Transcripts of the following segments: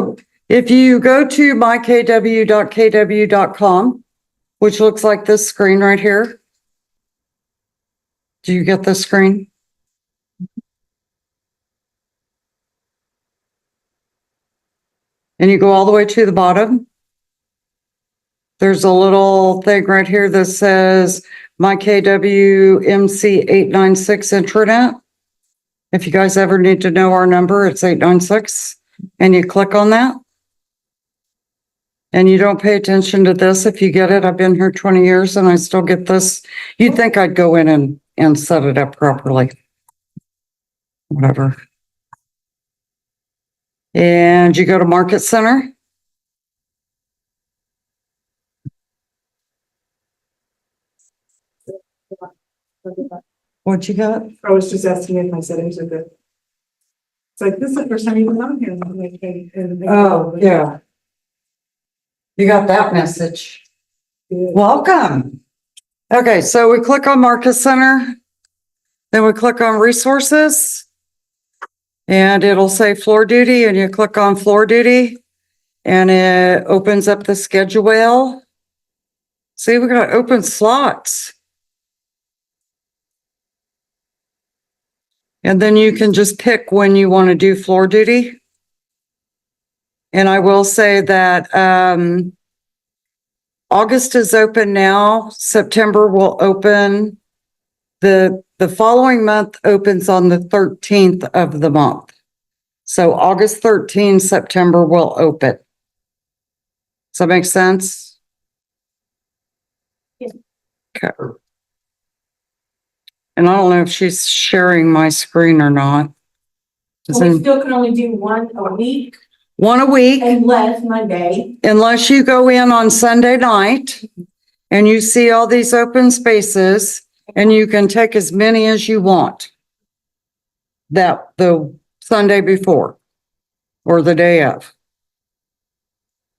So if you go to mykw.kw.com, which looks like this screen right here. Do you get this screen? And you go all the way to the bottom. There's a little thing right here that says MyKW MC896 intranet. If you guys ever need to know our number, it's 896. And you click on that. And you don't pay attention to this if you get it. I've been here 20 years and I still get this. You'd think I'd go in and set it up properly. Whatever. And you go to Market Center. What'd you got? I was just asking if my settings are good. It's like, this is the first time you've been on here. Oh, yeah. You got that message. Yeah. Welcome. Okay, so we click on Market Center. Then we click on Resources. And it'll say Floor Duty, and you click on Floor Duty. And it opens up the schedule. See, we got open slots. And then you can just pick when you want to do floor duty. And I will say that August is open now. September will open. The following month opens on the 13th of the month. So August 13th, September will open. Does that make sense? Yeah. Okay. And I don't know if she's sharing my screen or not. We still can only do one a week One a week, unless Monday. unless you go in on Sunday night and you see all these open spaces and you can take as many as you want. That the Sunday before or the day of.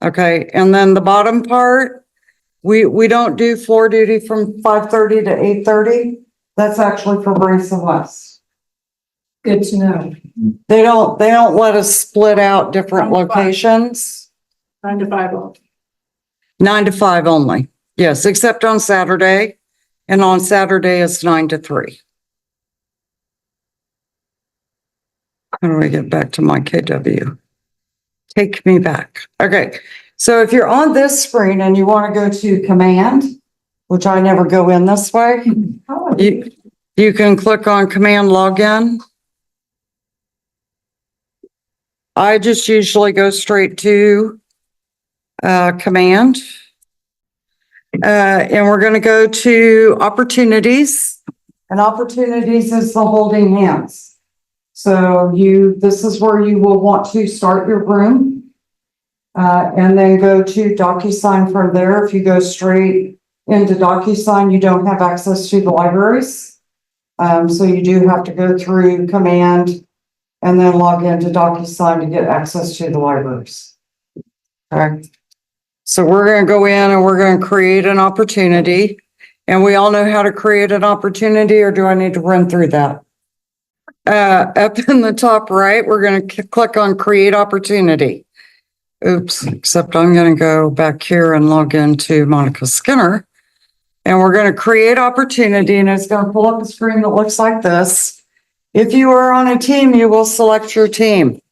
Okay, and then the bottom part, we don't do floor duty from 5:30 to 8:30. That's actually for Brace and West. Good to know. They don't let us split out different 9 to 5. locations. 9 to 5. 9 to 5 only. Yes, except on Saturday. And on Saturday it's 9 to 3. How do I get back to my KW? Take me back. Okay. So if you're on this screen and you want to go to Command, which I never go in this way, you can click on Command Login. I just usually go straight to Command. And we're going to go to Opportunities. And Opportunities is the holding hands. So this is where you will want to start your room. And then go to DocuSign from there. If you go straight into DocuSign, you don't have access to the libraries. So you do have to go through Command and then log into DocuSign to get access to the libraries. Okay. So we're going to go in and we're going to create an opportunity. And we all know how to create an opportunity, or do I need to run through that? Up in the top right, we're going to click on Create Opportunity. Oops, except I'm going to go back here and log into Monica Skinner. And we're going to create opportunity, and it's going to pull up a screen that looks like this. If you are on a team, you will select your team.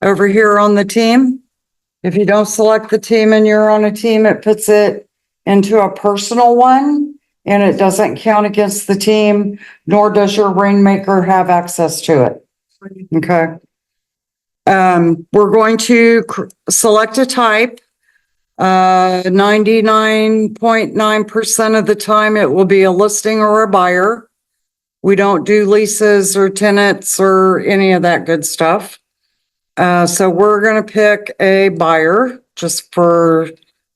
Over here on the team, if you don't select the team and you're on a team, it puts it into a personal one, and it doesn't count against the team, nor does your rainmaker have access to it. Okay. We're going to select a type. 99.9% of the time it will be a listing or a buyer. We don't do leases or tenants or any of that good stuff. So we're going to pick a buyer just for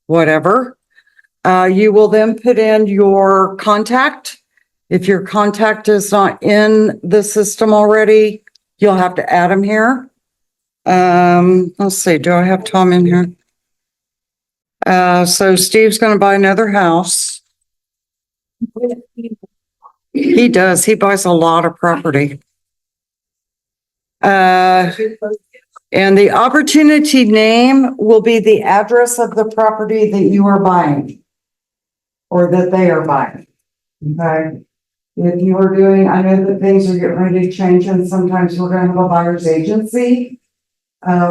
whatever. You will then put in your contact. If your contact is not in the system already, you'll have to add them here. Let's see, do I have Tom in here? So Steve's going to buy another house. He does. He buys a lot of property. And the opportunity name will be the address of the property that you are buying. Or that they are buying. Okay? If you are doing, I know that things are getting ready to change and sometimes we're gonna have a buyer's agency.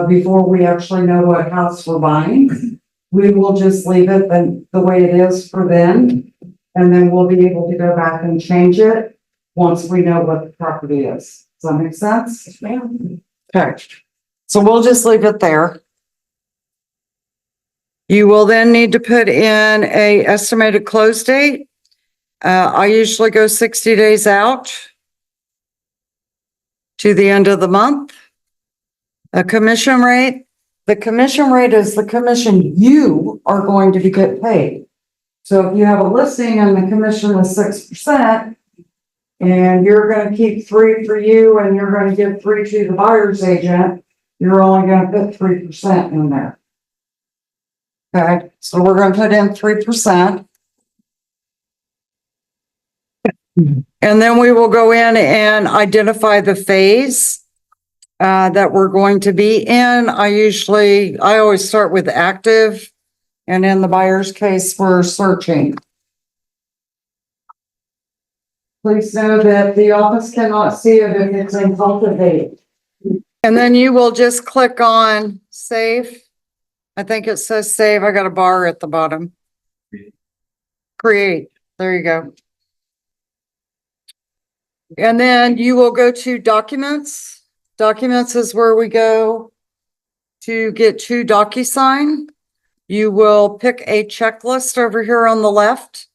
Before we actually know what house we're buying. We will just leave it the way it is for them. And then we'll be able to go back and change it once we know what the property is. Does that make sense? Okay, so we'll just leave it there. You will then need to put in a estimated close date. I usually go 60 days out to the end of the month. A commission rate. The commission rate is the commission you are going to get paid. So if you have a listing and the commission is 6%, and you're gonna keep 3 for you and you're gonna give 3 to the buyer's agent, you're only gonna put 3% in there. Okay, so we're gonna put in 3%. And then we will go in and identify the phase that we're going to be in. I always start with active, and in the buyer's case, we're searching. Please know that the office cannot see it if it's in cultivate. And then you will just click on save. I think it says save. I got a bar at the bottom. Create. There you go. And then you will go to documents. Documents is where we go to get to DocuSign. You will pick a checklist over here on the left.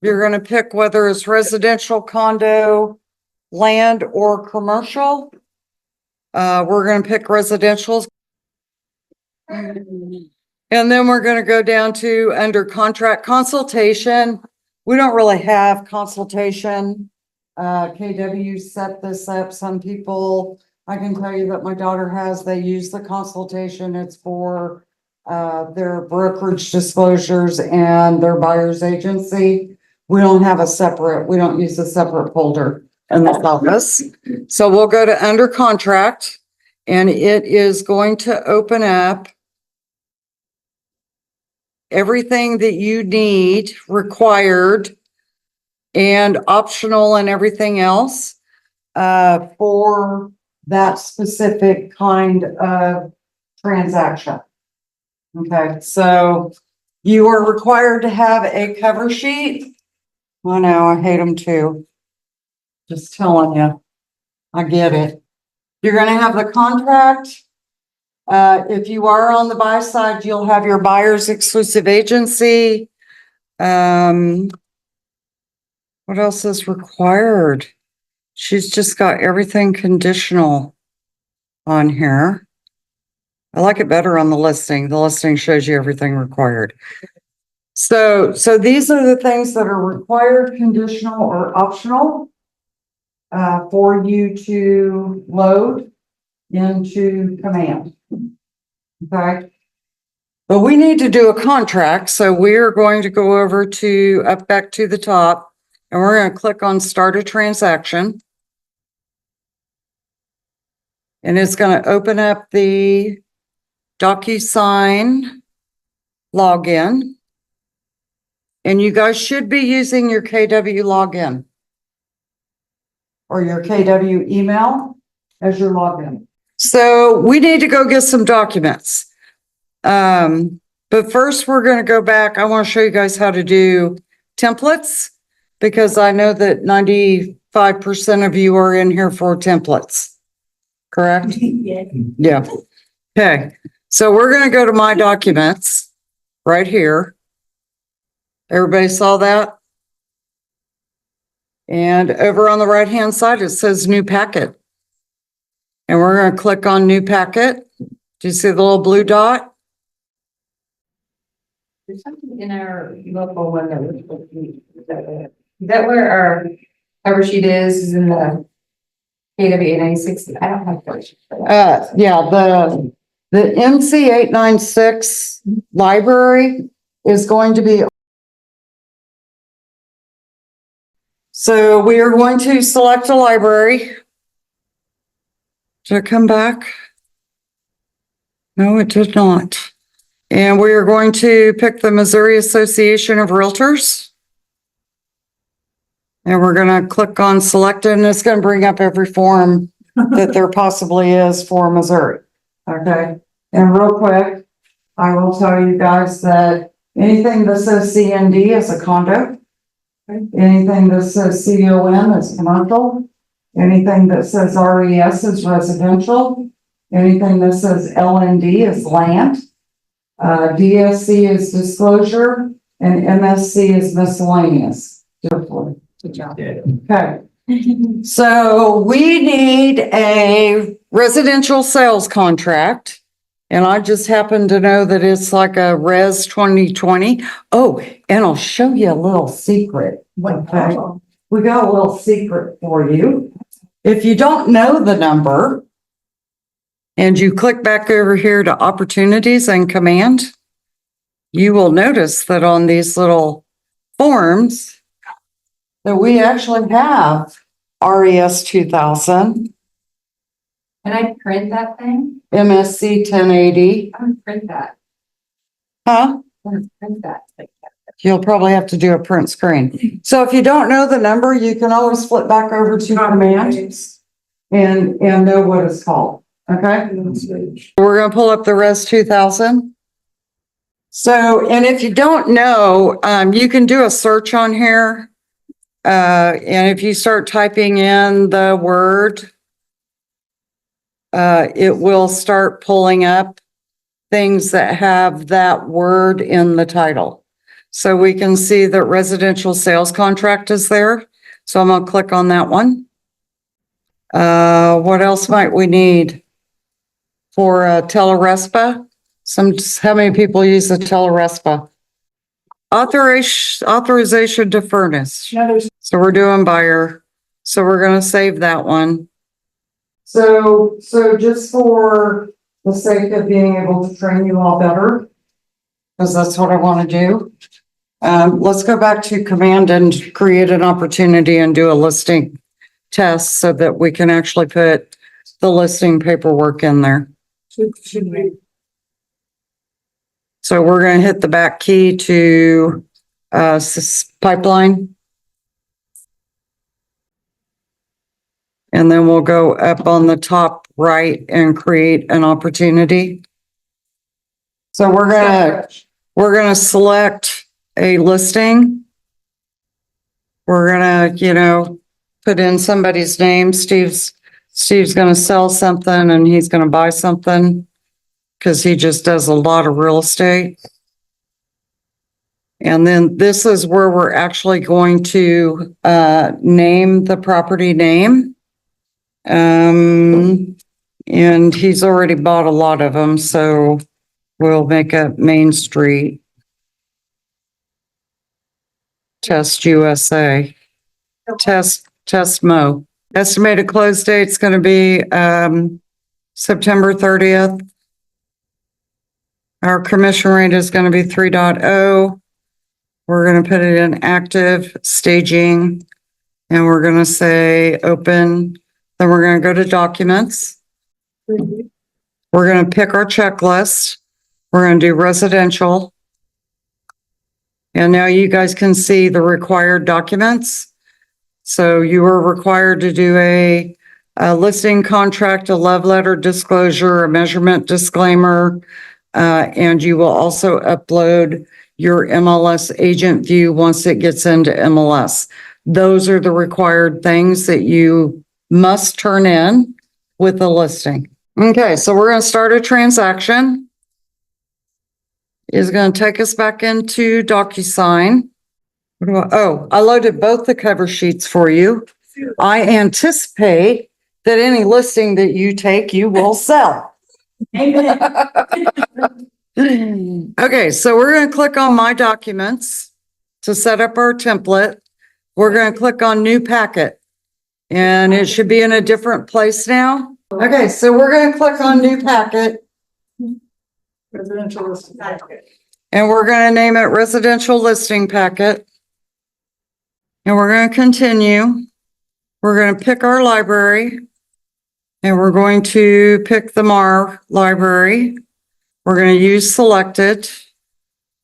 You're going to pick whether it's residential, condo, land, or commercial. We're going to pick residential. And then we're going to go down to under contract consultation. We don't really have consultation. KW set this up. Some people, I can tell you that my daughter has, they use the consultation. It's for their brokerage disclosures and their buyer's agency. We don't use a separate folder in this office. So we'll go to under contract and it is going to open up everything that you need required and optional and everything else for that specific kind of transaction. Okay, so you are required to have a cover sheet. I know, I hate them too. Just telling you, I get it. You're gonna have the contract. If you are on the buy side, you'll have your buyer's exclusive agency. What else is required? She's just got everything conditional on here. I like it better on the listing. The listing shows you everything required. So these are the things that are required, conditional, or optional for you to load into Command. Okay. But we need to do a contract, so we're going to go over to back to the top, and we're going to click on Start a Transaction. And it's going to open up the DocuSign login. And you guys should be using your KW login or your KW email as your login. So we need to go get some documents. But first we're going to go back. I want to show you guys how to do templates because I know that 95% of you are in here for templates. Correct? Yeah. Yeah. Okay. So we're going to go to my documents right here. Everybody saw that? And over on the right-hand side, it says new packet. And we're going to click on new packet. Do you see the little blue dot? There's something in our local one that we're supposed to be, is that where our cover sheet is in the KW 896? I don't have cover sheet for that. Yeah, the MC 896 library is going to be. So we are going to select a library. Should I come back? No, it did not. And we are going to pick the Missouri Association of Realtors. And we're going to click on select, and it's going to bring up every form that there possibly is for Missouri. Okay, and real quick, I will tell you guys that anything that says CND is a condo. Anything that says CON is commercial. Anything that says RES is residential. Anything that says LND is land. DSC is disclosure, and MSC is miscellaneous. Good job. Okay. So we need a residential sales contract. And I just happen to know that it's like a Res 2020. Oh, and I'll show you a little secret. Okay. We got a little secret for you. If you don't know the number and you click back over here to opportunities and command, you will notice that on these little forms that we actually have RES 2000, Can I print that thing? MSC 1080. I'm gonna print that. Huh? I'm gonna print that. You'll probably have to do a print screen. So if you don't know the number, you can always flip back over to command and know what it's called. Okay? We're gonna pull up the Res 2000. So, and if you don't know, you can do a search on here. And if you start typing in the word, it will start pulling up things that have that word in the title. So we can see that residential sales contract is there. So I'm gonna click on that one. What else might we need for Telerespa? How many people use the Telerespa? Authorization to furnish. So we're doing buyer. So we're gonna save that one. So just for the sake of being able to train you all better, because that's what I want to do. Let's go back to command and create an opportunity and do a listing test so that we can actually put the listing paperwork in there. Should we? So we're going to hit the back key to pipeline. And then we'll go up on the top right and create an opportunity. So we're gonna select a listing. We're gonna, put in somebody's name. Steve's gonna sell something and he's gonna buy something because he just does a lot of real estate. And then this is where we're actually going to name the property name. And he's already bought a lot of them, so we'll make up Main Street. Test USA. Test Mo. Estimated close date's gonna be September 30th. Our commission rate is gonna be 3.0. We're gonna put it in active staging, and we're gonna say open. Then we're gonna go to documents. We're gonna pick our checklist. We're gonna do residential. And now you guys can see the required documents. So you are required to do a listing contract, a love letter disclosure, a measurement disclaimer, and you will also upload your MLS agent view once it gets into MLS. Those are the required things that you must turn in with the listing. Okay, so we're going to start a transaction. It's going to take us back into DocuSign. I loaded both the cover sheets for you. I anticipate that any listing that you take, you will sell. Okay, so we're going to click on My Documents to set up our template. We're going to click on New Packet, and it should be in a different place now. Okay, so we're going to click on New Packet. Residential listing packet. And we're going to name it Residential Listing Packet. And we're going to continue. We're going to pick our library. And we're going to pick the MAR library. We're gonna use selected.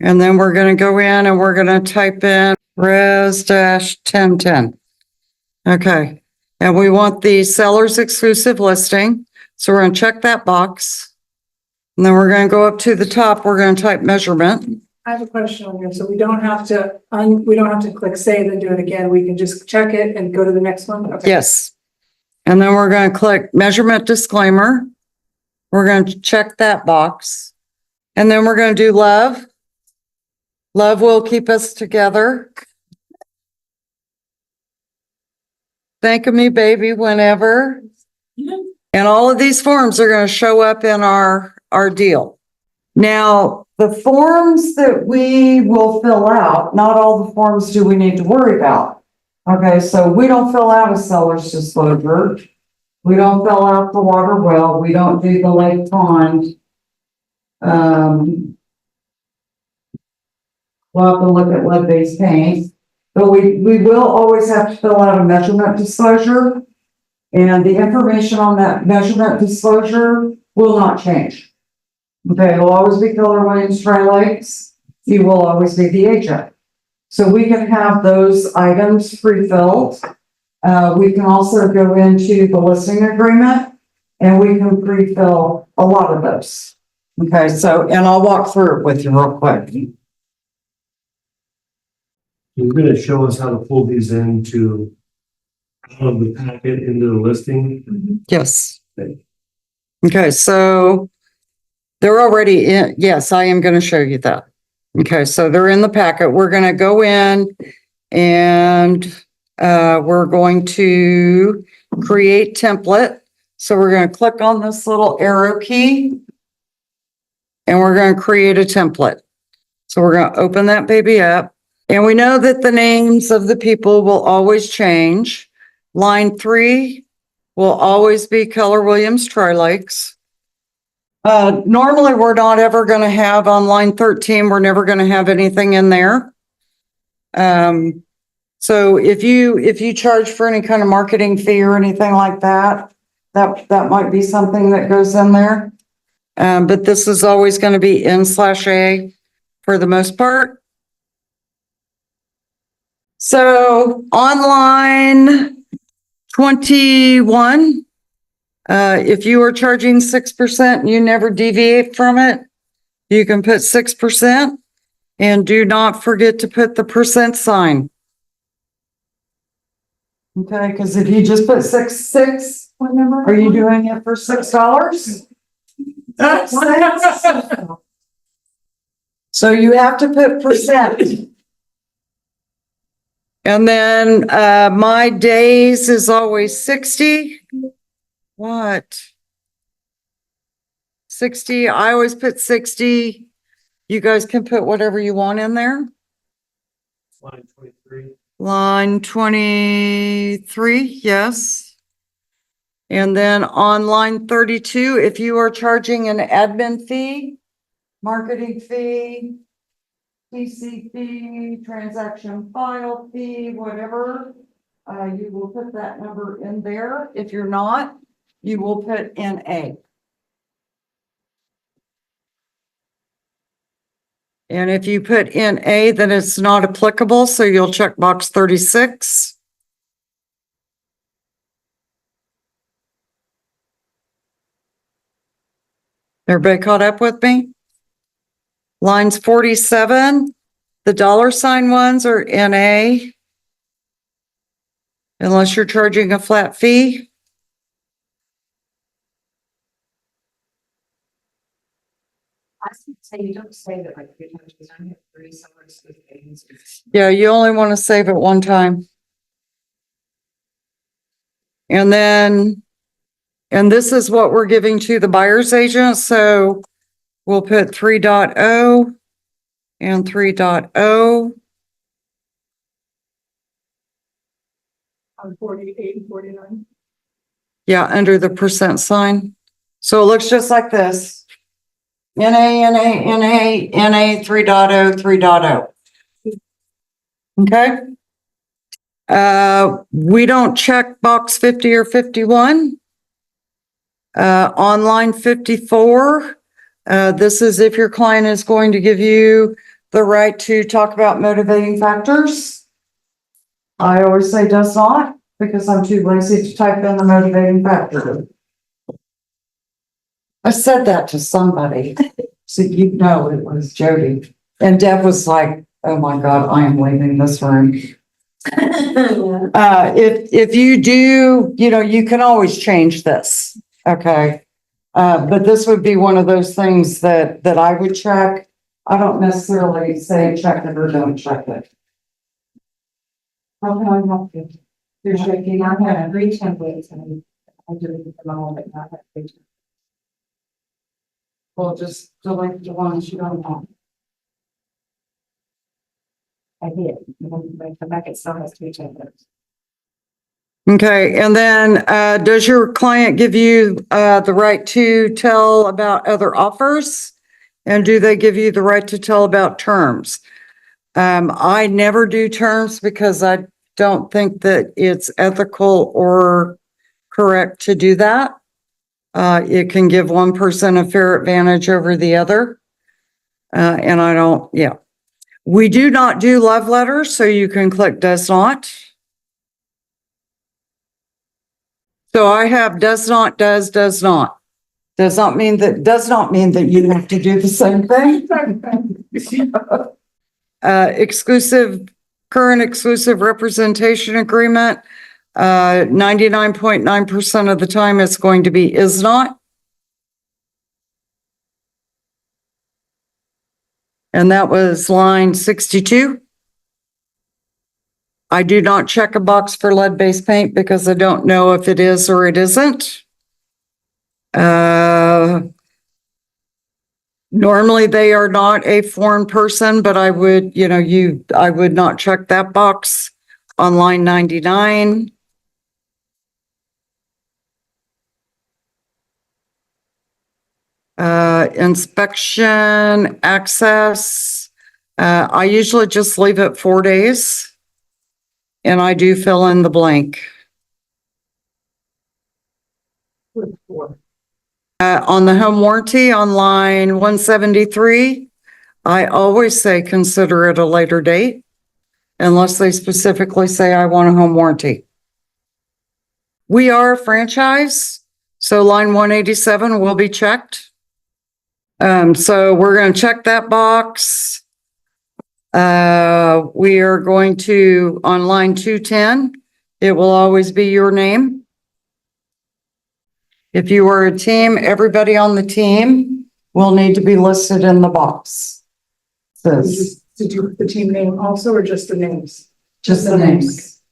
And then we're gonna go in and we're gonna type in res-1010. Okay, and we want the seller's exclusive listing. So we're gonna check that box. And then we're gonna go up to the top, we're gonna type measurement. I have a question on here, so we don't have to, click save and do it again, we can just check it and go to the next one? Okay. Yes. And then we're gonna click measurement disclaimer. We're gonna check that box. And then we're gonna do love. Love will keep us together. Think of me, baby, whenever. And all of these forms are gonna show up in our deal. Now, the forms that we will fill out, not all the forms do we need to worry about. Okay, so we don't fill out a seller's disclosure. We don't fill out the water well. We don't do the lake pond. We'll have to look at lead-based paint. But we will always have to fill out a measurement disclosure. And the information on that measurement disclosure will not change. Okay, it'll always be Keller Williams Tri-Lakes. You will always be the agent. So we can have those items pre-filled. We can also go into the listing agreement and we can pre-fill a lot of those. Okay, so, and I'll walk through it with you real quick. You're gonna show us how to pull these into the packet into the listing. Yes. Okay, so they're already in. Yes, I am going to show you that. Okay, so they're in the packet. We're going to go in and we're going to create template. So we're going to click on this little arrow key and we're going to create a template. So we're going to open that baby up. And we know that the names of the people will always change. Line 3 will always be Keller Williams Tri-Lakes. Normally, we're not ever going to have on line 13, we're never going to have anything in there. So if you charge for any kind of marketing fee or anything like that, that might be something that goes in there. But this is always going to be N/A for the most part. So on line 21, if you are charging 6% and you never deviate from it, you can put 6% and do not forget to put the percent sign. Okay, because if you just put 6, are you doing it for $6? So you have to put percent. And then my days is always 60. What? 60, I always put 60. You guys can put whatever you want in there. Line 23. Line 23, yes. And then on line 32, if you are charging an admin fee, marketing fee, PC fee, transaction file fee, whatever, you will put that number in there. If you're not, you will put NA. And if you put NA, then it's not applicable, so you'll check box 36. Everybody caught up with me? Lines 47, the $ ones are NA. Unless you're charging a flat fee. I would say you don't say that like 3 times, because I have 3 summers with things. Yeah, you only want to save it one time. And then, and this is what we're giving to the buyer's agent. So we'll put 3.0 and 3.0. On 48 and 49. Yeah, under the percent sign. So it looks just like this. NA, NA, NA, NA 3.0, 3.0. Okay. We don't check box 50 or 51. On line 54, This is if your client is going to give you the right to talk about motivating factors. I always say does not, because I'm too lazy to type in the motivating factor. I said that to somebody, so you know it was Jody. And Deb was like, oh my God, I am leaving this room. If you do, you can always change this, okay? But this would be one of those things that I would check. I don't necessarily say check it or don't check it. How can I help you? You're shaking. I have 3 templates and I do them all, but not have 3 templates. Well, just delete the ones you don't want. I did. When I come back, it still has 3 templates. Okay, and then, does your client give you, the right to tell about other offers? And do they give you the right to tell about terms? I never do terms because I don't think that it's ethical or correct to do that. It can give one person a fair advantage over the other. And I don't, yeah. We do not do love letters, so you can click does not. So I have does not, does not. Does not mean that you have to do the same thing. Current exclusive representation agreement. 99.9% of the time it's going to be is not. And that was line 62. I do not check a box for lead-based paint because I don't know if it is or it isn't. Normally they are not a foreign person, but I would, I would not check that box on line 99. Inspection, access. I usually just leave it 4 days. And I do fill in the blank. On the home warranty on line 173, I always say consider it a later date unless they specifically say I want a home warranty. We are a franchise, so line 187 will be checked. So we're going to check that box. We are going to, on line 210, it will always be your name. If you are a team, everybody on the team will need to be listed in the box. Says Did you put the team name also, or just the names? just the names.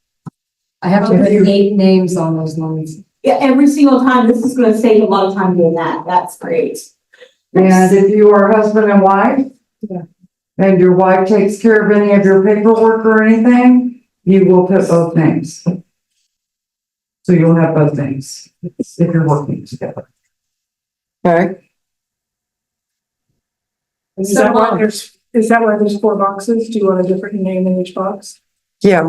I have to put 8 names on those lines. Yeah, every single time. This is gonna save a lot of time doing that. That's great. And if you are husband and wife, Yeah. and your wife takes care of any of your paperwork or anything, you will put both names. So you'll have both names if you're working together. Okay, Is that why there's 4 boxes? Do you want a different name in each box? yeah.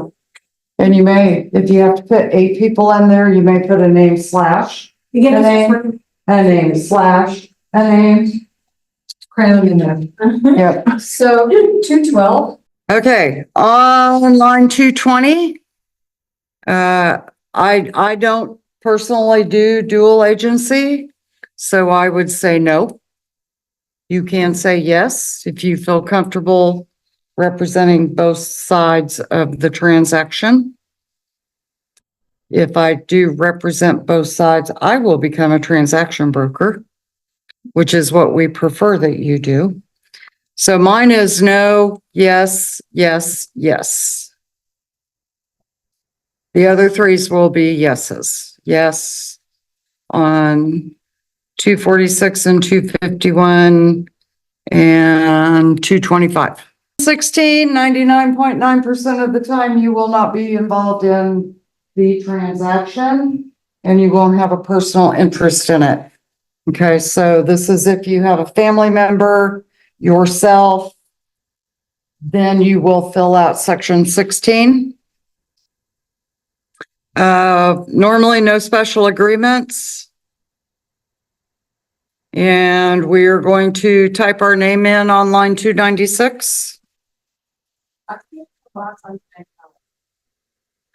And you may, if you have to put 8 people in there, you may put a name slash, Again, a this is name, a name slash, a name. Crown in there. Yep. So 212. Okay, on line 220. I don't personally do dual agency, so I would say no. You can say yes if you feel comfortable representing both sides of the transaction. If I do represent both sides, I will become a transaction broker, which is what we prefer that you do. So mine is no, yes, yes, yes. The other 3s will be yeses. Yes on 246 and 251 and 225. 16, 99.9% of the time you will not be involved in the transaction and you won't have a personal interest in it. Okay, so this is if you have a family member, yourself, then you will fill out section 16. Normally no special agreements. And we are going to type our name in on line 296.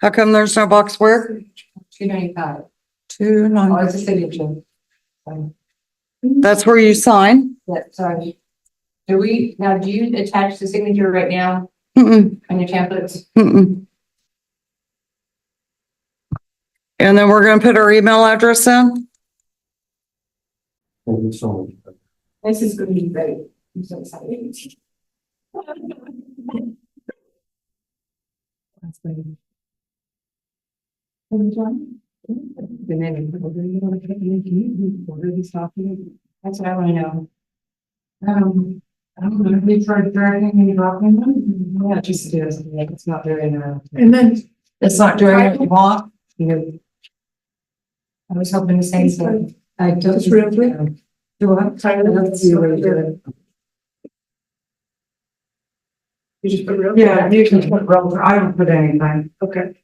How come there's no box where? 295. 29. Oh, it's a signature. That's where you sign? Yeah, sorry. Do you attach the signature right now Mm-mm, on your templates? mm-mm. And then we're gonna put our email address in? So, This is gonna be great. I'm so excited. That's what I want to know. I don't know, they tried dragging and dropping them? Yeah, it just is. Like, it's not very, And then It's not doing what you want? I was hoping to say so. I don't. It's real quick. Do I? you just put real. Yeah, you can put rubber, I don't put anything. Okay.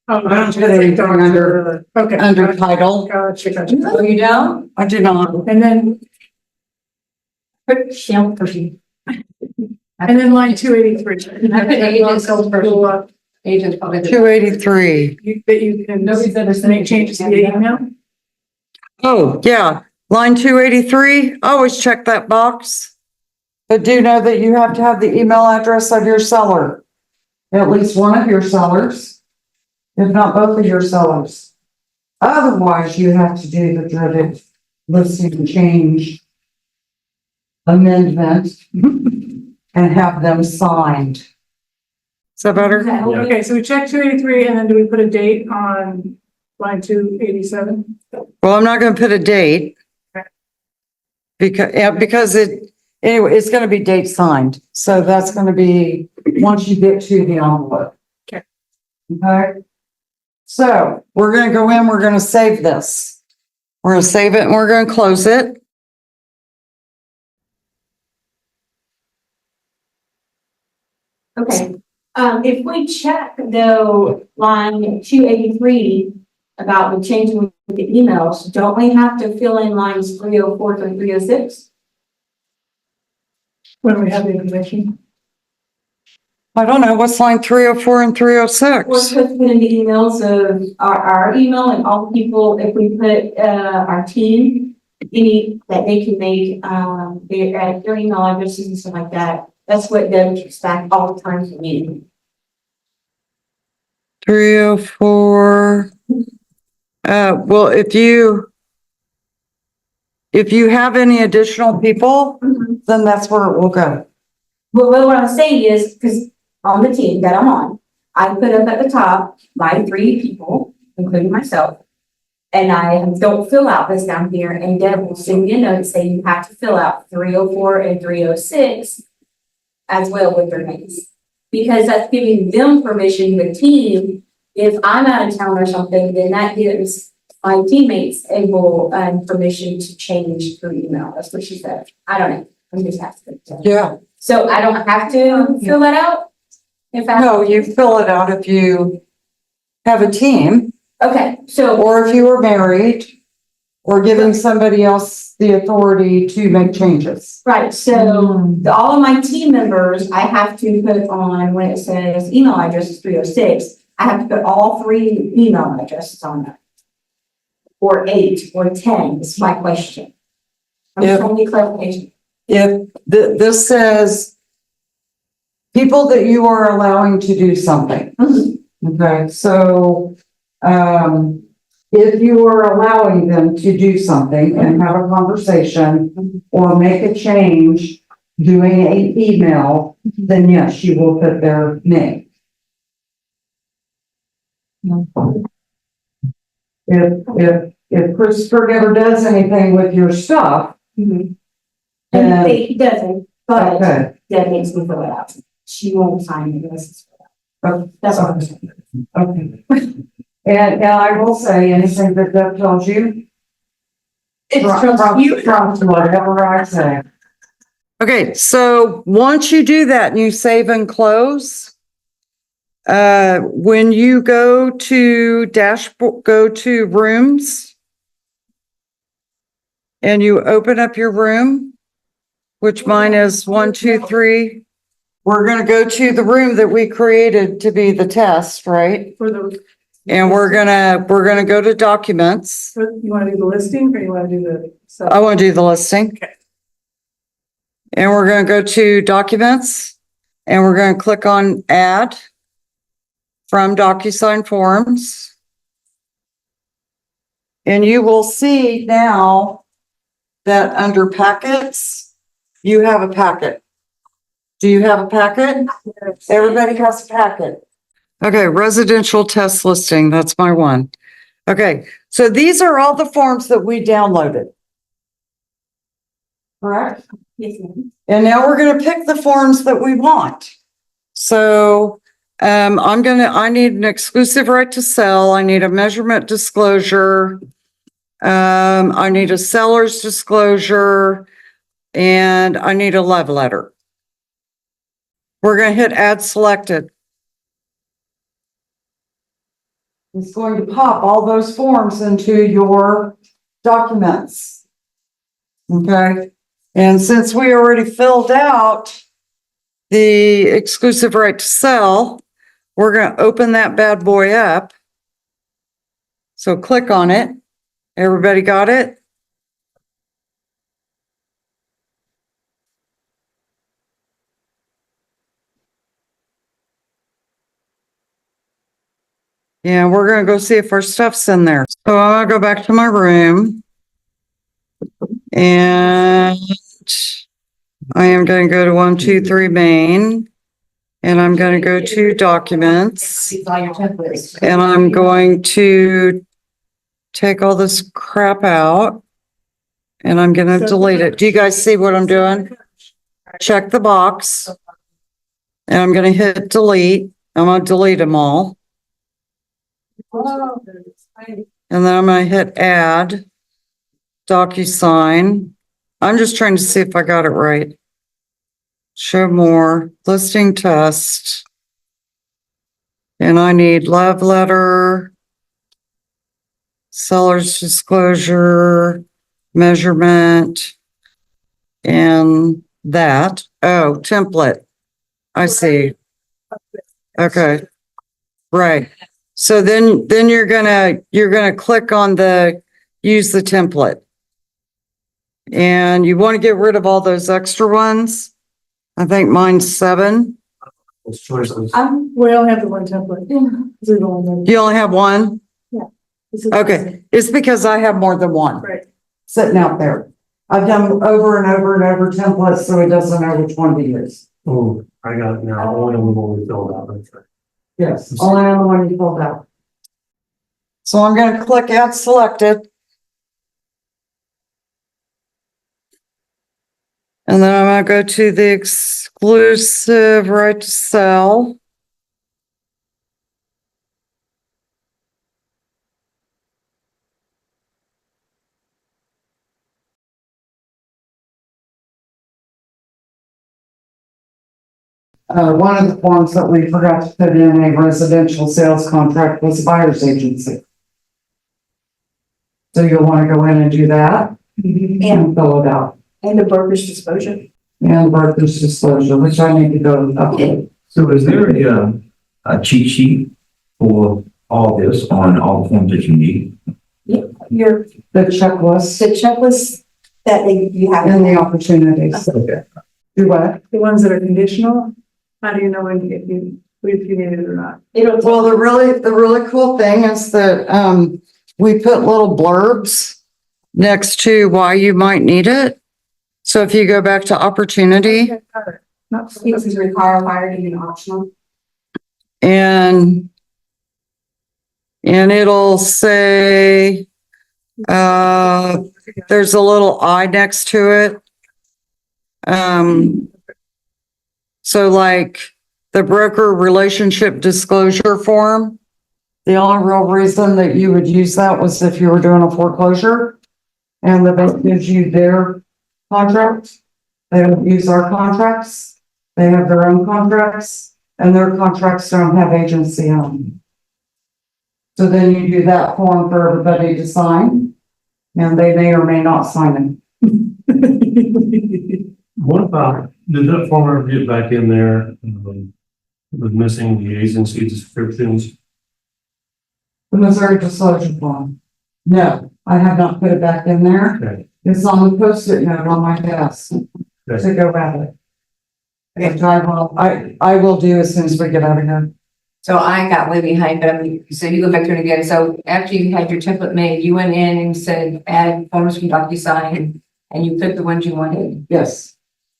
I don't put anything under, Okay. under title. Gotcha. Oh, you don't? I do not. And then, Shell person. and then line 283. I put agent salesperson. Agent's probably. 283. That you can Nobody's ever make changes via email. Oh, yeah, line 283, always check that box. But do know that you have to have the email address of your seller. At least one of your sellers, if not both of your sellers. Otherwise, you have to do the dreaded listing change amendment and have them signed. Is that better? Okay, so we checked 283 and then do we put a date on line 287? Well, I'm not gonna put a date. Because anyway, it's gonna be date signed, so that's gonna be once you get to the envelope. Okay. Okay? So, we're gonna go in, we're gonna save this. We're gonna save it and we're gonna close it. Okay, if we check though, line 283 about the changing with the emails, don't we have to fill in lines 304 through 306? When we have the information. I don't know, what's line 304 and Or 306? put in the emails of our email and all people, if we put, our team, any, that they can make, their email addresses and stuff like that. That's what Deb keeps back all the time for me. 304. Well, if you have any additional people, then that's where it will go. But what I'm saying is, because on the team that I'm on, I put up at the top my 3 people, including myself. And I don't fill out this down here, and Deb will send me a note saying you have to fill out 304 and 306 as well with their names. Because that's giving them permission, the team, if I'm out of town or something, then that gives my teammates able, permission to change through email. That's what she said. I don't know. I'm just asking. Yeah. So I don't have to fill that out? If I. No, you fill it out if you have a team, Okay, so, or if you were married, or giving somebody else the authority to make changes. right, so all of my team members, I have to put on, when it says email address is 306, I have to put all 3 email addresses on there. Or 8 or 10 is my question. I'm just trying to get clarification. If this says people that you are allowing to do something. Okay, so, if you are allowing them to do something and have a conversation or make a change doing an email, then yes, you will put their name. If Christopher never does anything with your stuff, And then, he doesn't, but okay, Deb makes me fill it out. She won't sign it unless it's filled out. That's all I'm saying. okay. And I will say, anything that Deb tells you, trust whatever I say. Okay, so once you do that and you save and close, when you go to dashboard, go to rooms, and you open up your room, which mine is 1, 2, 3. We're gonna go to the room that we created to be the test, right? For the. And we're gonna go to documents. You wanna do the listing or you wanna do the? I want to do the listing. Okay. And we're gonna go to documents and we're gonna click on add from DocuSign Forms. And you will see now that under packets, you have a packet. Do you have a packet? Everybody has a packet. Okay, residential test listing, that's my one. Okay, so these are all the forms that we downloaded. Correct? Yes, ma'am. And now we're gonna pick the forms that we want. So, I need an exclusive right to sell, I need a measurement disclosure. I need a seller's disclosure, and I need a love letter. We're gonna hit add selected. It's going to pop all those forms into your documents. Okay, and since we already filled out the exclusive right to sell, we're gonna open that bad boy up. So click on it. Everybody got it? Yeah, we're gonna go see if our stuff's in there. So I'm gonna go back to my room. And I am gonna go to 1, 2, 3 main. And I'm gonna go to documents. These are your templates. And I'm going to take all this crap out. And I'm gonna delete it. Do you guys see what I'm doing? Check the box. And I'm gonna hit delete. I'm gonna delete them all. And then I'm gonna hit add. DocuSign. I'm just trying to see if I got it right. Show more, listing test. And I need love letter. Seller's disclosure, measurement. And that, oh, template. I see. Okay. Right. So then you're gonna click on the, use the template. And you want to get rid of all those extra ones. I think mine's 7. Those choices. We only have the one template. This is the one that- You only have one? this is- Okay, it's because I have more than one Right. sitting out there. I've done over and over and over templates, so it doesn't know which one to use. Oh, I got it now. Only on the one we filled out. That's right. Yes, only on the one you pulled out. So I'm gonna click add selected. And then I'm gonna go to the exclusive right to sell. One of the forms that we forgot to put in a residential sales contract was a buyer's agency. So you'll want to go in and do that and fill it out. And the broker's disclosure. And broker's disclosure, which I need to go update. So is there a cheat sheet for all this on all the forms that you need? Your, The checklist the checklist that you have. and the opportunities. Okay. Do what? The ones that are conditional, how do you know if you need it or not? It'll. Well, the really cool thing is that, we put little blurbs next to why you might need it. So if you go back to opportunity Not. This is required, required, and optional. and it'll say, there's a little I next to it. So like the broker relationship disclosure form, the only real reason that you would use that was if you were doing a foreclosure and the bank gives you their contract. They don't use our contracts. They have their own contracts and their contracts don't have agency on them. So then you do that form for everybody to sign. And they may or may not sign it. What about, did that form ever get back in there, with missing the agency descriptions? The Missouri disclosure form. No, I have not put it back in there. Okay. It's on the post-it note on my desk Okay. to go with it. Which I will do as soon as we get out of here. So I got way behind, but I mean, so you go back through it again. So after you had your template made, you went in and said, add forms from DocuSign, and you picked the ones you wanted. Yes.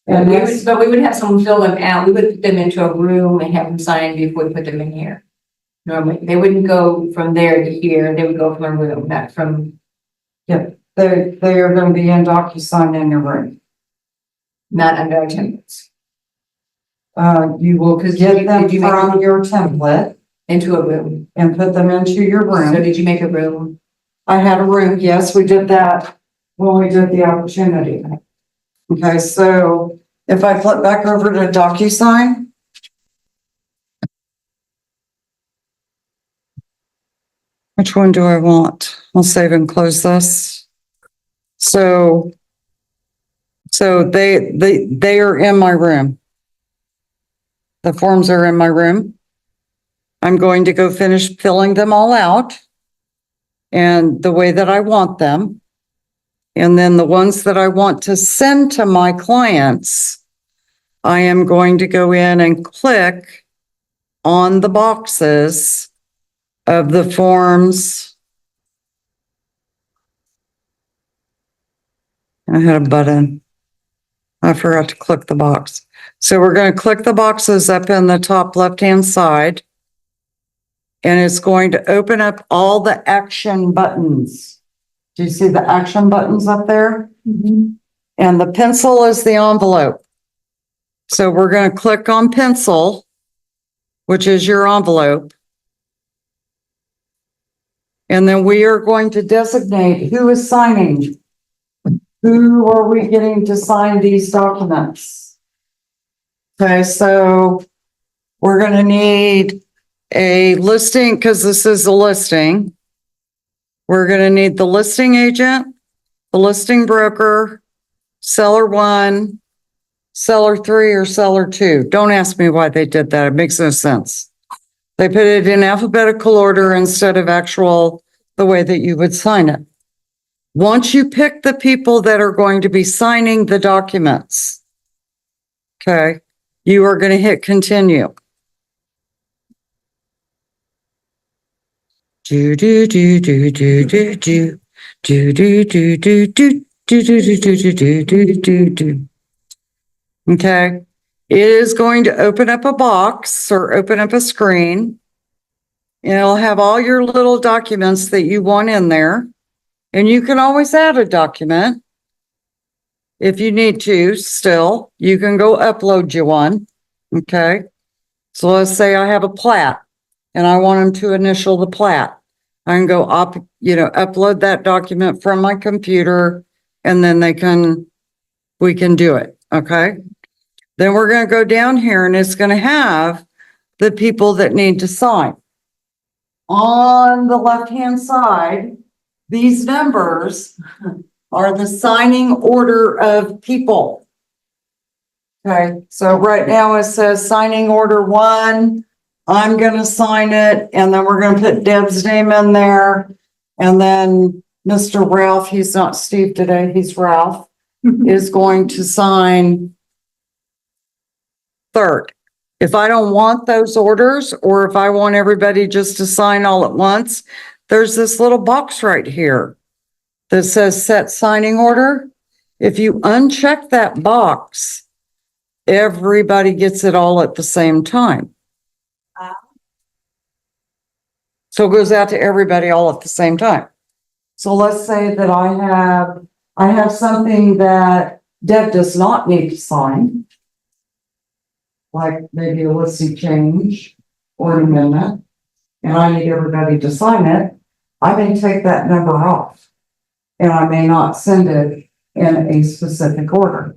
And And we that's, would, but we would have someone fill them out. We would put them into a room and have them sign before we put them in here. Normally, they wouldn't go from there to here. They would go from a room, not from, they are gonna be in DocuSign in your room. not under our templates, You will Because get did them you make- from your template into a room. and put them into your So room. did you make a room? I had a room, yes, we did that when we did the opportunity. Okay, so if I flip back over to DocuSign. Which one do I want? I'll save and close this. So they are in my room. The forms are in my room. I'm going to go finish filling them all out and the way that I want them. And then the ones that I want to send to my clients, I am going to go in and click on the boxes of the forms. I had a button. I forgot to click the box. So we're going to click the boxes up in the top left-hand side. And it's going to open up all the action buttons. Do you see the action buttons up there? And the pencil is the envelope. So we're going to click on pencil, which is your envelope. And then we are going to designate who is signing. Who are we getting to sign these documents? Okay, so we're going to need a listing, because this is a listing. We're going to need the listing agent, the listing broker, seller 1, seller 3, or seller 2. Don't ask me why they did that. It makes no sense. They put it in alphabetical order instead of actual, the way that you would sign it. Once you pick the people that are going to be signing the documents, okay, you are going to hit continue. Do do do do do do do do do do do do do do do do do do do. Okay, it is going to open up a box or open up a screen. And it'll have all your little documents that you want in there. And you can always add a document if you need to still. You can go upload you one. Okay, so let's say I have a plat and I want them to initial the plat. I can go upload that document from my computer and then we can do it. Okay. Then we're going to go down here and it's going to have the people that need to sign. On the left-hand side, these numbers are the signing order of people. Okay, so right now it says signing order 1. I'm gonna sign it, and then we're gonna put Deb's name in there. And then Mr. Ralph, he's not Steve today, he's Ralph, is going to sign 3rd. If I don't want those orders, or if I want everybody just to sign all at once, there's this little box right here that says set signing order. If you uncheck that box, everybody gets it all at the same time. So it goes out to everybody all at the same time. So let's say that I have something that Deb does not need to sign. Like maybe a listing change or an amendment, and I need everybody to sign it. I may take that number off and I may not send it in a specific order.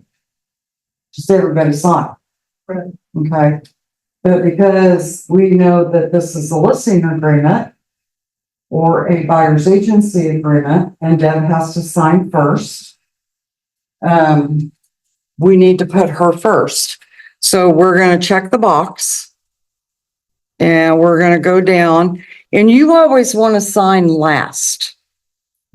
Just everybody sign. Right. Okay. But because we know that this is a listing agreement or a buyer's agency agreement, and Deb has to sign first. We need to put her first. So we're gonna check the box. And we're gonna go down, and you always wanna sign last.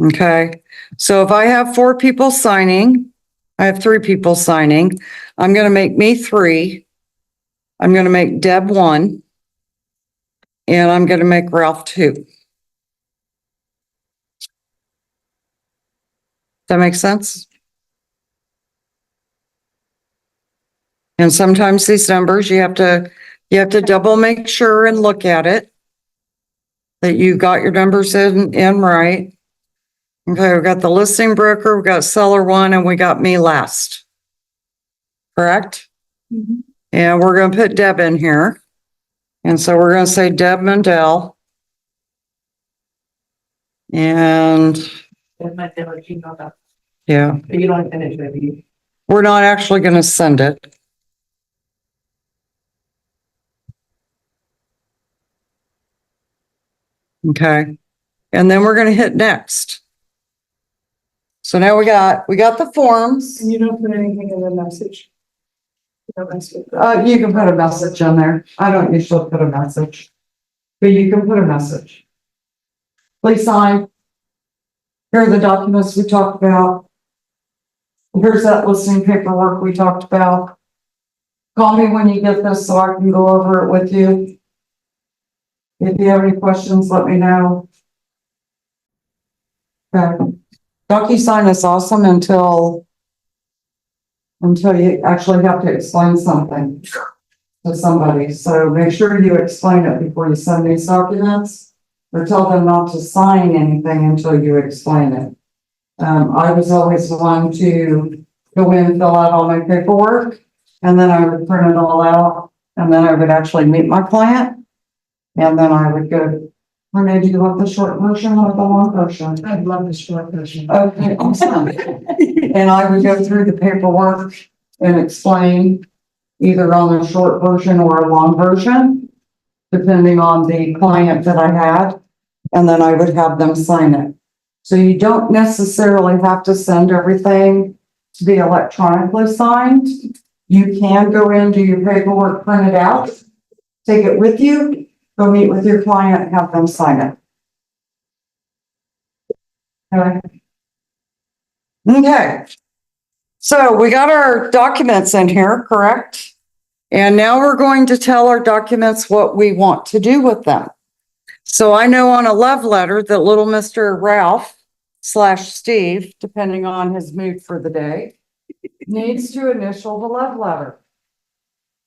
Okay, so if I have 4 people signing, I have 3 people signing, I'm gonna make me 3. I'm gonna make Deb 1. And I'm gonna make Ralph 2. That makes sense? And sometimes these numbers, you have to double make sure and look at it. That you got your numbers in right. Okay, we got the listing broker, we got seller 1, and we got me last. Correct? Mhm. And we're gonna put Deb in here. And so we're gonna say Deb Mandel. And That might never keep on that, yeah, but you don't finish it, you. we're not actually gonna send it. Okay, and then we're gonna hit next. So now we got the forms. And you don't put anything in the message. You don't mess with that. You can put a message in there. I don't usually put a message. But you can put a message. Please sign. Here are the documents we talked about. Here's that listing paperwork we talked about. Call me when you get this so I can go over it with you. If you have any questions, let me know. Okay. DocuSign is awesome until you actually have to explain something to somebody. So make sure you explain it before you send these documents, or tell them not to sign anything until you explain it. I was always one to go in, fill out all my paperwork, and then I would print it all out, and then I would actually meet my client, and then I would go, Renee, do you want the short version or the long version? I'd love the short version. Okay, awesome. And I would go through the paperwork and explain either on the short version or a long version, depending on the client that I had, and then I would have them sign it. So you don't necessarily have to send everything to be electronically signed. You can go in, do your paperwork, print it out, take it with you, go meet with your client, have them sign it. Okay. Okay. So we got our documents in here, correct? And now we're going to tell our documents what we want to do with them. So I know on a love letter that little Mr. Ralph / Steve, depending on his mood for the day, needs to initial the love letter.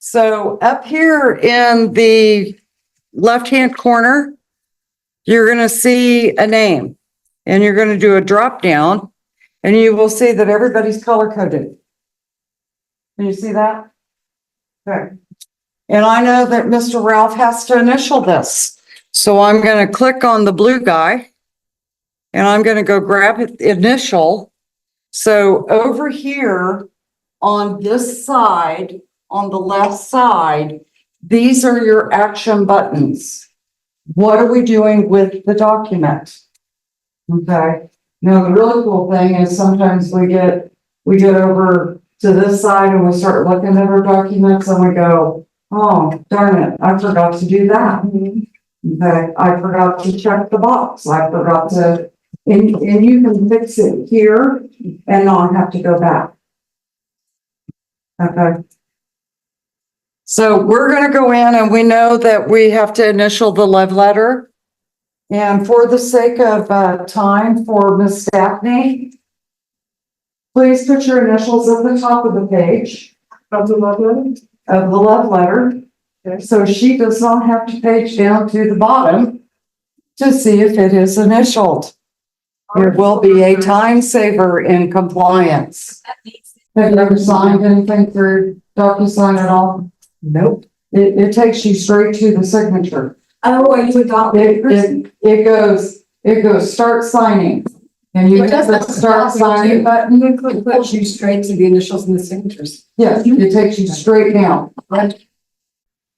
So up here in the left-hand corner, you're going to see a name, and you're going to do a drop down, and you will see that everybody's color coded. Can you see that? Okay. And I know that Mr. Ralph has to initial this. So I'm going to click on the blue guy, and I'm going to go grab initial. So over here on this side, on the left side, these are your action buttons. What are we doing with the document? Okay. Now, the really cool thing is sometimes we get over to this side and we start looking at our documents and we go, oh, darn it, I forgot to do that. Okay, I forgot to check the box. I forgot to, and you can fix it here and not have to go back. Okay. So we're going to go in, and we know that we have to initial the love letter. And for the sake of time for Ms. Staffney, please put your initials at the top of the page Of the love letter? of the love letter. Okay. So she does not have to page down to the bottom to see if it is initialed. It will be a time saver in compliance. Have you ever signed anything through DocuSign at all? Nope. It takes you straight to the signature. Oh, are you a doctor? It goes start signing. And you hit the start signing button. It puts you straight to the initials and the signatures. Yes, it takes you straight down.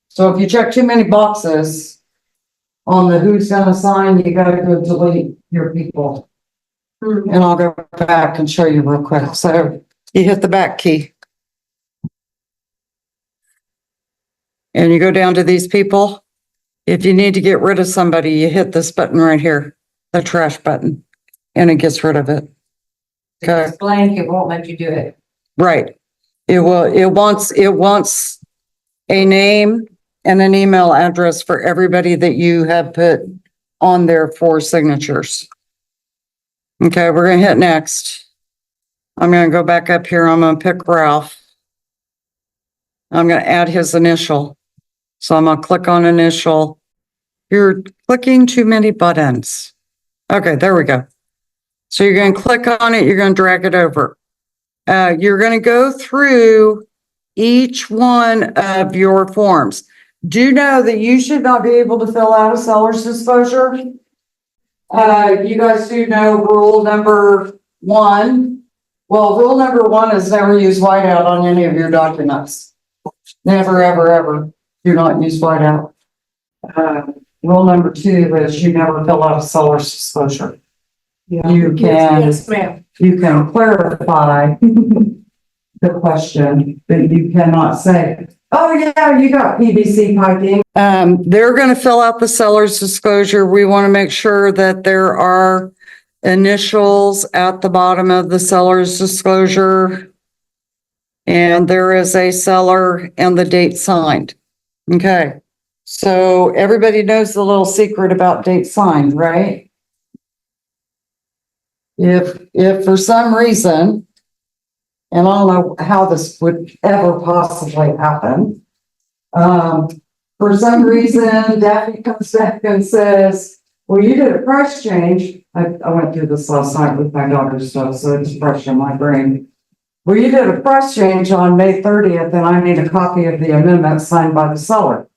So if you check too many boxes, on the who's gonna sign, you gotta go delete your people. And I'll go back and show you real quick. So you hit the back key. And you go down to these people. If you need to get rid of somebody, you hit this button right here, the trash button, and it gets rid of it. If it's blank, it won't let you do it. Right. It wants a name and an email address for everybody that you have put on there for signatures. Okay, we're gonna hit next. I'm gonna go back up here. I'm gonna pick Ralph. I'm gonna add his initial. So I'm gonna click on initial. You're clicking too many buttons. Okay, there we go. So you're gonna click on it, you're gonna drag it over. You're gonna go through each one of your forms. Do know that you should not be able to fill out a seller's disclosure. You guys do know rule number 1. Well, rule number 1 is never use whiteout on any of your documents. Never, ever, ever do not use whiteout. Rule number 2 is you never fill out a seller's disclosure. Yeah. You can, Yes, ma'am. you can clarify the question, but you cannot say, oh yeah, you got PVC piping. They're gonna fill out the seller's disclosure. We want to make sure that there are initials at the bottom of the seller's disclosure. And there is a seller and the date signed. Okay, so everybody knows the little secret about date signed, right? If for some reason, and I don't know how this would ever possibly happen. For some reason, Daphne comes back and says, well, you did a price change. I went through this last night with my daughter's stuff, so it's fresh in my brain. Well, you did a price change on May 30th, and I need a copy of the amendment signed by the seller.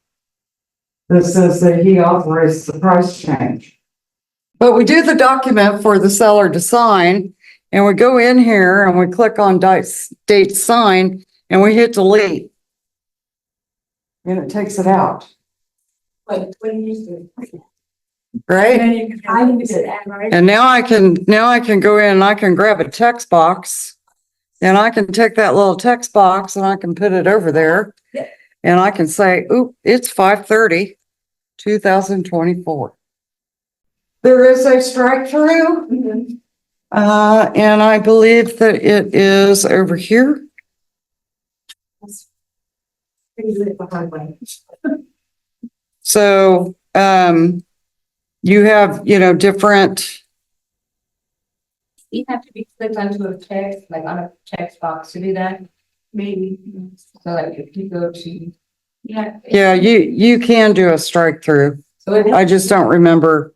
This says that he authorized the price change. But we do the document for the seller to sign, and we go in here and we click on date sign, and we hit delete. And it takes it out, Wait, what do you do? right? And then you can- I use it, right? And now I can go in and I can grab a text box. And I can take that little text box and I can put it over there. And I can say, oop, it's 5:30, 2024. There is a strike through. Mhm. And I believe that it is over here. Pretty good at the hard way. So, you have, different, You have to be clicked onto a text, like on a text box to do that. Maybe. So like if you go to. Yeah. yeah, you can do a strike through. So it I just don't remember.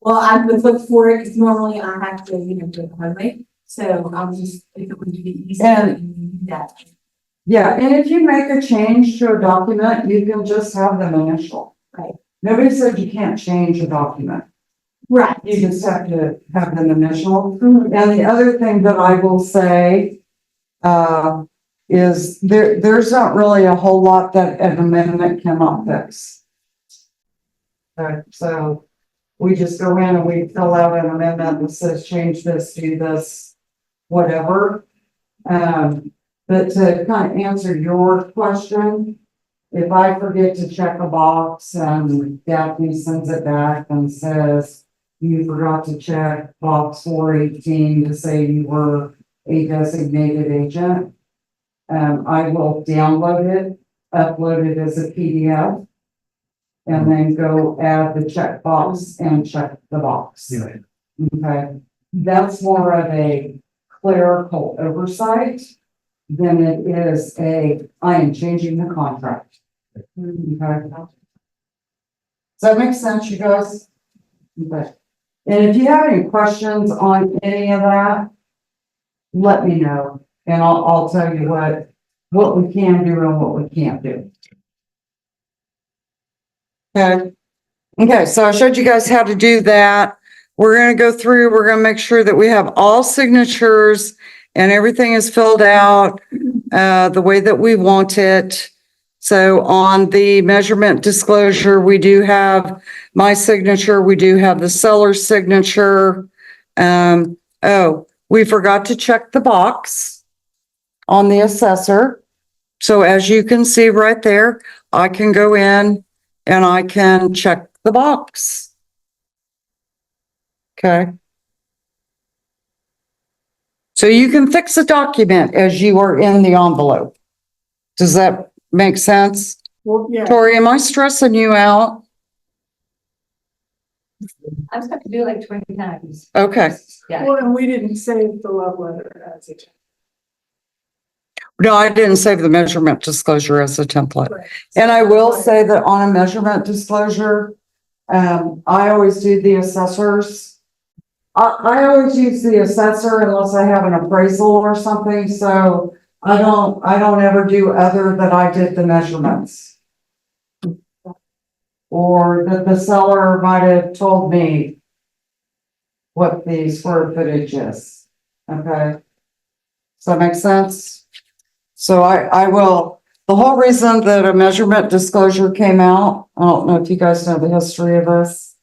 Well, I would look for it because normally I have to, do it the hard way. So I'll just, if it would be easy, that. Yeah, and if you make a change to a document, you can just have them initial. Right. Nobody said you can't change a document. Right. You just have to have them initial. And the other thing that I will say, is there's not really a whole lot that an amendment cannot fix. Okay, so we just go in and we fill out an amendment that says change this, do this, whatever. But to kind of answer your question, if I forget to check a box and Daphne sends it back and says, you forgot to check box 418 to say you were a designated agent, I will download it, upload it as a PDF, and then go add the check box and check the box. Yeah. Okay, that's more of a clerical oversight than it is I am changing the contract. Okay. Does that make sense, you guys? Okay. And if you have any questions on any of that, let me know, and I'll tell you what we can do and what we can't do. Okay. Okay, so I showed you guys how to do that. We're gonna go through, we're gonna make sure that we have all signatures and everything is filled out the way that we want it. So on the measurement disclosure, we do have my signature, we do have the seller's signature. Oh, we forgot to check the box on the assessor. So as you can see right there, I can go in and I can check the box. Okay. So you can fix a document as you are in the envelope. Does that make sense? Well, yeah, Tori, am I stressing you out? I just have to do it like 20 times. Okay. Yeah. well, and we didn't save the love letter as a. No, I didn't save the measurement disclosure as a template. Right. And I will say that on a measurement disclosure, I always do the assessors. I always use the assessor unless I have an appraisal or something, so I don't ever do other that I did the measurements. Or that the seller might have told me what the square footage is. Okay? Does that make sense? So I will, the whole reason that a measurement disclosure came out, I don't know if you guys know the history of this.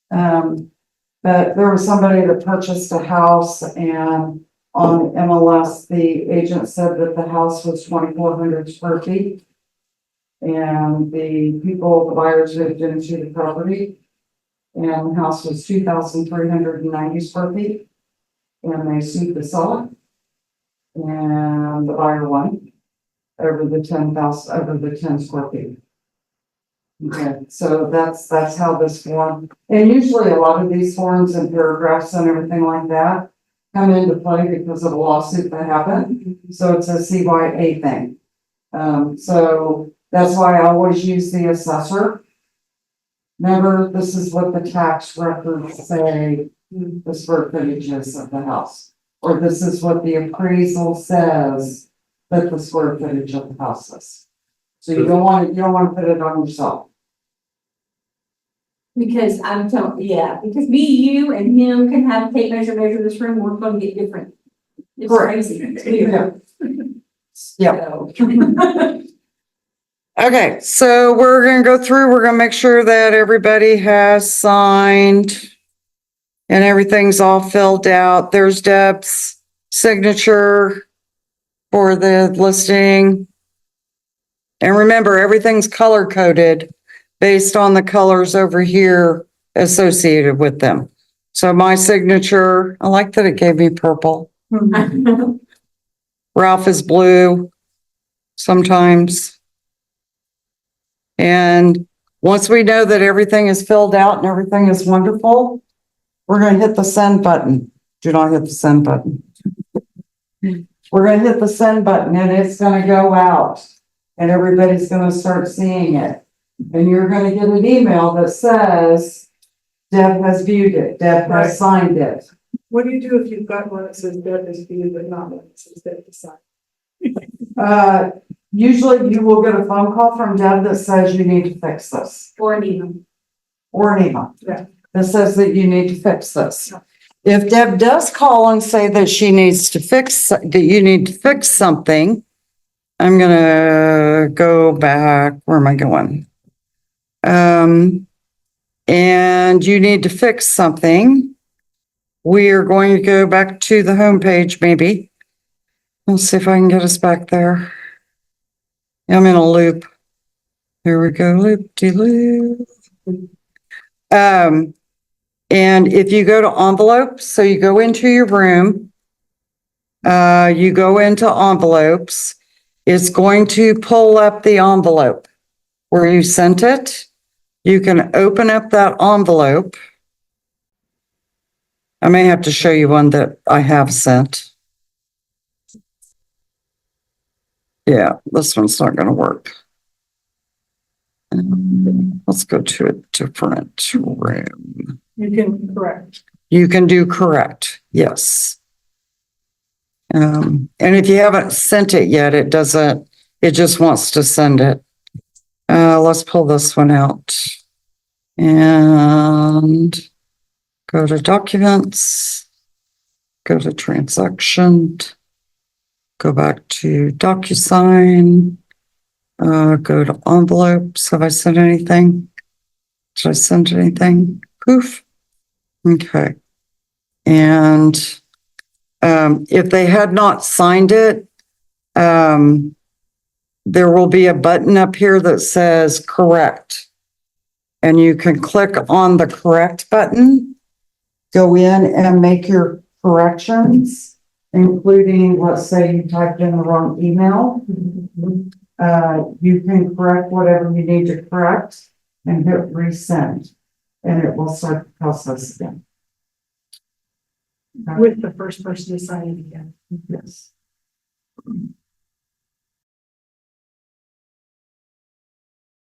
But there was somebody that purchased a house and on MLS, the agent said that the house was 2,400 square feet. And the people, the buyers moved into the property. And the house was 2,390 square feet. And they sued the seller. And the buyer won over the 10 square feet. Okay, so that's how this form, and usually a lot of these forms and paragraphs and everything like that come into play because of a lawsuit that happened. So it's a CYA thing. So that's why I always use the assessor. Remember, this is what the tax records say the square footage is of the house. Or this is what the appraisal says that the square footage of the house is. So you don't want to put it on yourself. Because I'm telling, yeah, because me, you and him can have tape measure this room, we're gonna get different. It's Correct. crazy. It's weird. Yeah. So. Okay, so we're gonna go through, we're gonna make sure that everybody has signed and everything's all filled out. There's Deb's signature for the listing. And remember, everything's color coded based on the colors over here associated with them. So my signature, I like that it gave me purple. Ralph is blue sometimes. And once we know that everything is filled out and everything is wonderful, we're going to hit the send button. Do not hit the send button. We're going to hit the send button and it's going to go out and everybody's going to start seeing it. And you're going to get an email that says, Deb has viewed it, Deb has signed it. What do you do if you've got one that says Deb is viewed, but not one that says Deb is signed? Usually you will get a phone call from Deb that says you need to fix this. Or an email. Or an email. Yeah. That says that you need to fix this. If Deb does call and say that she needs to fix, that you need to fix something, I'm gonna go back, where am I going? And you need to fix something. We are going to go back to the homepage, maybe. Let's see if I can get us back there. I'm in a loop. Here we go, loop-de-loop. And if you go to envelopes, so you go into your room, you go into envelopes, it's going to pull up the envelope where you sent it. You can open up that envelope. I may have to show you one that I have sent. Yeah, this one's not going to work. Let's go to a different room. You can correct. You can do correct, yes. And if you haven't sent it yet, it doesn't, it just wants to send it. Let's pull this one out. And go to documents, go to transaction, go back to DocuSign, Go to envelopes. Have I sent anything? Did I send anything? Poof. Okay. And if they had not signed it, there will be a button up here that says correct. And you can click on the correct button, go in and make your corrections, including, let's say you typed in the wrong email. You can correct whatever you need to correct and hit resend, and it will start the process again. With the first person to sign it again. Yes.